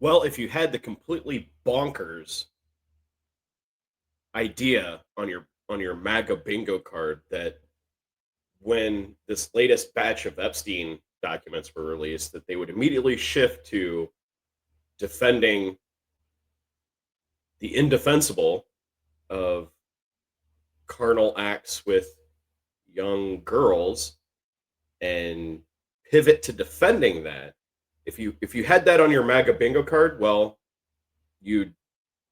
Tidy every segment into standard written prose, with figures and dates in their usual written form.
Well, if you had the completely bonkers idea on your MAGA bingo card that when this latest batch of Epstein documents were released, that they would immediately shift to defending the indefensible of carnal acts with young girls and pivot to defending that. If you had that on your MAGA bingo card, well, you'd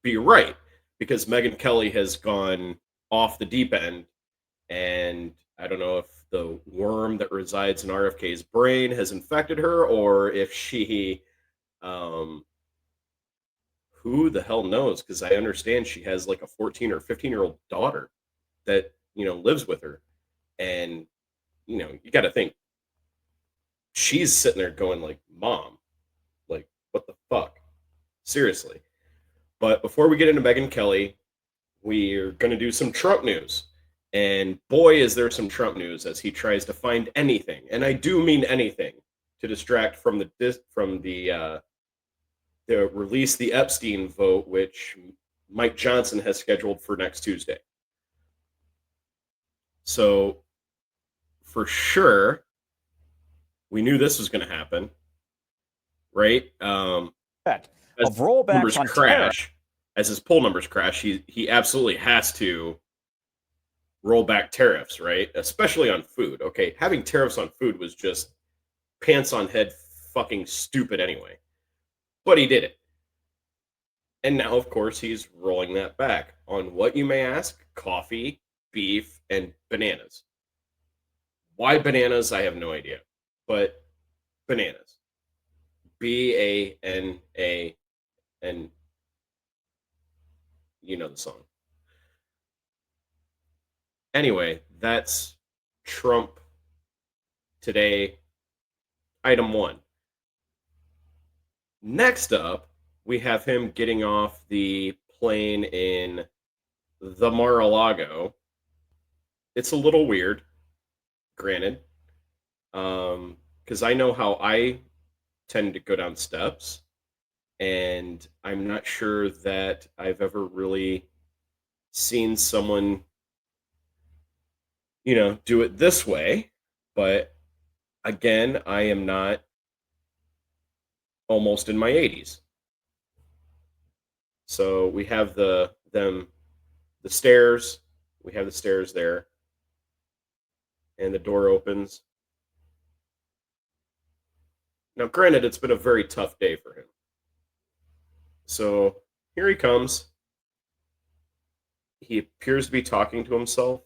be right because Megyn Kelly has gone off the deep end, and I don't know if the worm that resides in RFK's brain has infected her or if she um who the hell knows, because I understand she has like a 14 or 15-year-old daughter that, lives with her. And, you got to think she's sitting there going like, "Mom, like what the fuck?" Seriously. But before we get into Megyn Kelly, we're going to do some Trump news. And boy, is there some Trump news as he tries to find anything, and I do mean anything, to distract from the release the Epstein vote, which Mike Johnson has scheduled for next Tuesday. So for sure, we knew this was going to happen, right? As of rollbacks numbers on crash, as his poll numbers crash, he absolutely has to roll back tariffs, right? Especially on food. Okay, having tariffs on food was just pants on head fucking stupid anyway. But he did it. And now, of course, he's rolling that back on what, you may ask? Coffee, beef, and bananas. Why bananas? I have no idea. But bananas. BANA. And you know the song. Anyway, that's Trump today, item 1. Next up, we have him getting off the plane in the Mar-a-Lago. It's a little weird, granted, because I know how I tend to go down steps, and I'm not sure that I've ever really seen someone, do it this way. But again, I am not almost in my 80s. So we have the stairs. We have the stairs there. And the door opens. Now, granted, it's been a very tough day for him. So here he comes. He appears to be talking to himself.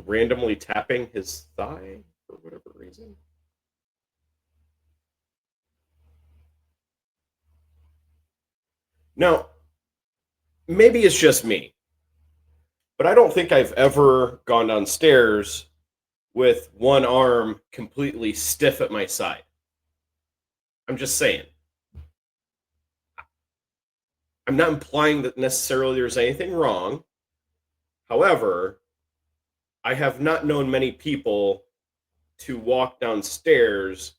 Randomly tapping his thigh for whatever reason. Now, maybe it's just me, but I don't think I've ever gone downstairs with one arm completely stiff at my side. I'm just saying. I'm not implying that necessarily there's anything wrong. However, I have not known many people to walk downstairs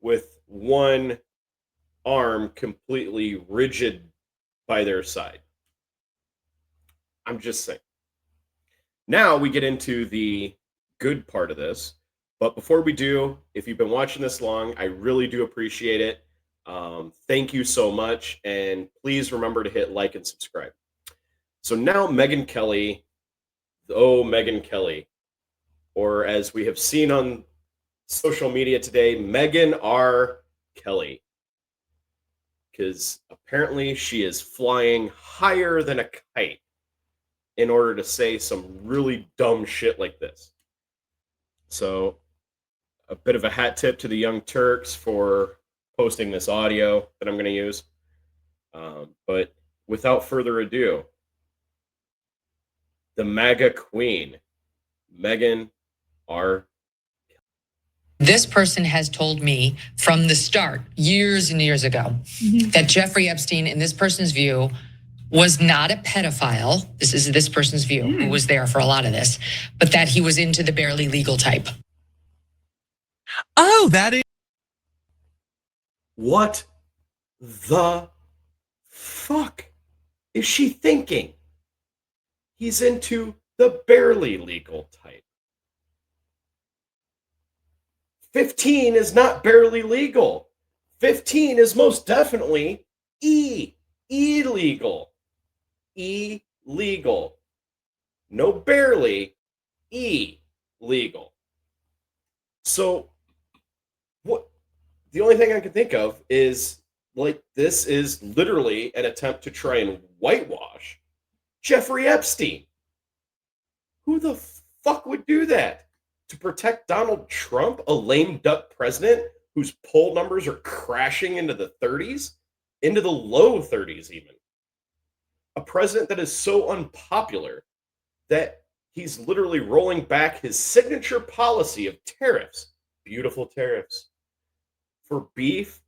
with one arm completely rigid by their side. I'm just saying. Now we get into the good part of this. But before we do, if you've been watching this long, I really do appreciate it. Thank you so much. And please remember to hit like and subscribe. So now Megyn Kelly, Megyn Kelly, or as we have seen on social media today, Megyn R. Kelly. Because apparently she is flying higher than a kite in order to say some really dumb shit like this. So a bit of a hat tip to the Young Turks for posting this audio that I'm going to use. But without further ado, the MAGA queen, Megyn R. This person has told me from the start, years and years ago, that Jeffrey Epstein, in this person's view, was not a pedophile. This is this person's view, who was there for a lot of this, but that he was into the barely legal type. Oh, that is. What the fuck is she thinking? He's into the barely legal type. 15 is not barely legal. 15 is most definitely illegal. Illegal. No barely, illegal. So what the only thing I can think of is like this is literally an attempt to try and whitewash Jeffrey Epstein. Who the fuck would do that? To protect Donald Trump, a lame duck president whose poll numbers are crashing into the 30s, into the low 30s even. A president that is so unpopular that he's literally rolling back his signature policy of tariffs, beautiful tariffs, for beef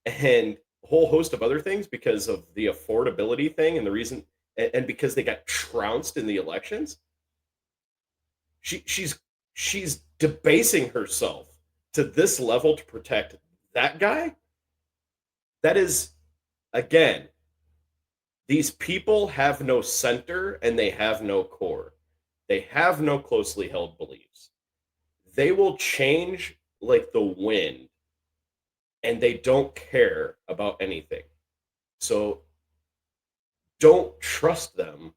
and a whole host of other things because of the affordability thing and the reason, and because they got trounced in the elections. She's debasing herself to this level to protect that guy. That is, again, these people have no center and they have no core. They have no closely held beliefs. They will change like the wind and they don't care about anything. So don't trust them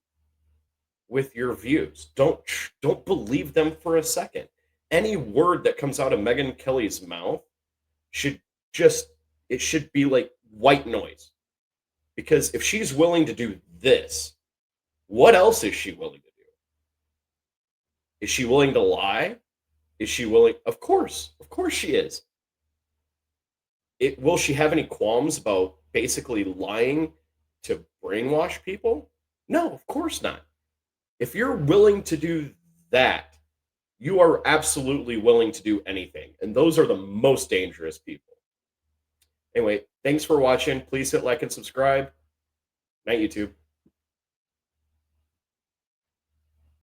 with your views. Don't believe them for a second. Any word that comes out of Megyn Kelly's mouth should be like white noise. Because if she's willing to do this, what else is she willing to do? Is she willing to lie? Is she willing? Of course she is. Will she have any qualms about basically lying to brainwash people? No, of course not. If you're willing to do that, you are absolutely willing to do anything. And those are the most dangerous people. Anyway, thanks for watching. Please hit like and subscribe. Night, YouTube.